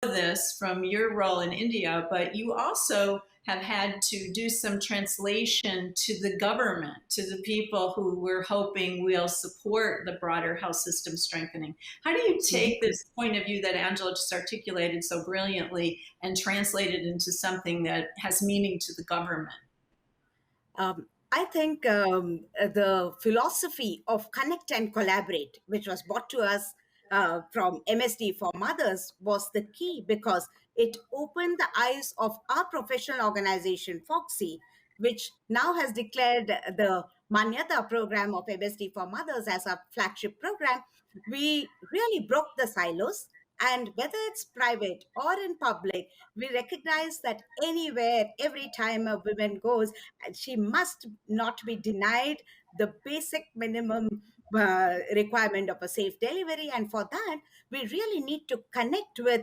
this from your role in India, but you also have had to do some translation to the government, to the people who we're hoping will support the broader health system strengthening. How do you take this point of view that Angela just articulated so brilliantly and translate it into something that has meaning to the government? I think the philosophy of connect and collaborate, which was brought to us from MSD for Mothers, was the key because it opened the eyes of our professional organization, Foxy, which now has declared the Manyata program of MSD for Mothers as a flagship program. We really broke the silos. And whether it's private or in public, we recognize that anywhere, every time a woman goes, she must not be denied the basic minimum requirement of a safe delivery. And for that, we really need to connect with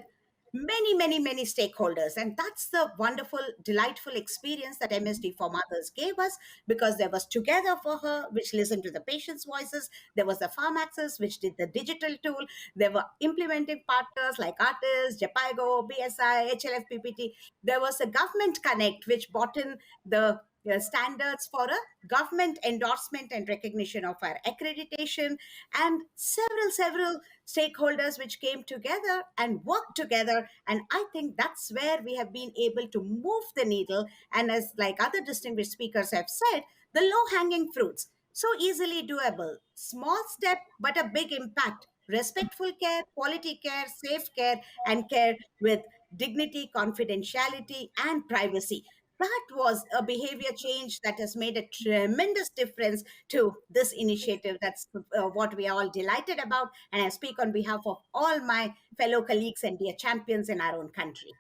many stakeholders. And that's the wonderful, delightful experience that MSD for Mothers gave us, because there was Together for Her, which listened to the patient's voices. There was the Farm Access, which did the digital tool. There were implementing partners like Artists, Japaigo, BSI, HLFPPT. There was a Government Connect, which brought in the standards for a government endorsement and recognition of our accreditation, and several stakeholders which came together and worked together. And I think that's where we have been able to move the needle. And as like other distinguished speakers have said, the low hanging fruits, so easily doable, small step but a big impact: respectful care, quality care, safe care, and care with dignity, confidentiality, and privacy. That was a behavior change that has made a tremendous difference to this initiative. That's what we are all delighted about. And I speak on behalf of all my fellow colleagues and dear champions in our own country.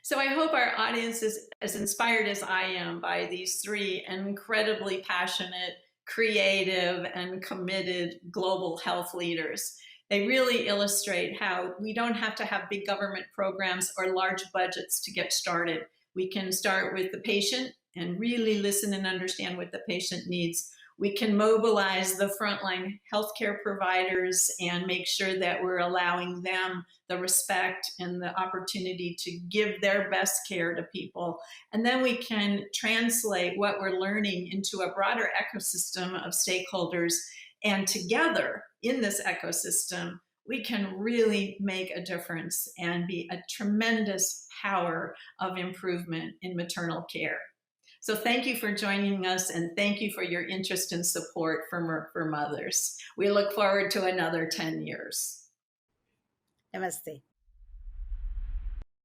So I hope our audience is as inspired as I am by these three incredibly passionate, creative, and committed global health leaders. They really illustrate how we don't have to have big government programs or large budgets to get started. We can start with the patient and really listen and understand what the patient needs. We can mobilize the frontline healthcare providers and make sure that we're allowing them the respect and the opportunity to give their best care to people. And then we can translate what we're learning into a broader ecosystem of stakeholders. And together in this ecosystem, we can really make a difference and be a tremendous power of improvement in maternal care. So thank you for joining us, and thank you for your interest and support for Merck for Mothers. We look forward to another 10 years. Namaste.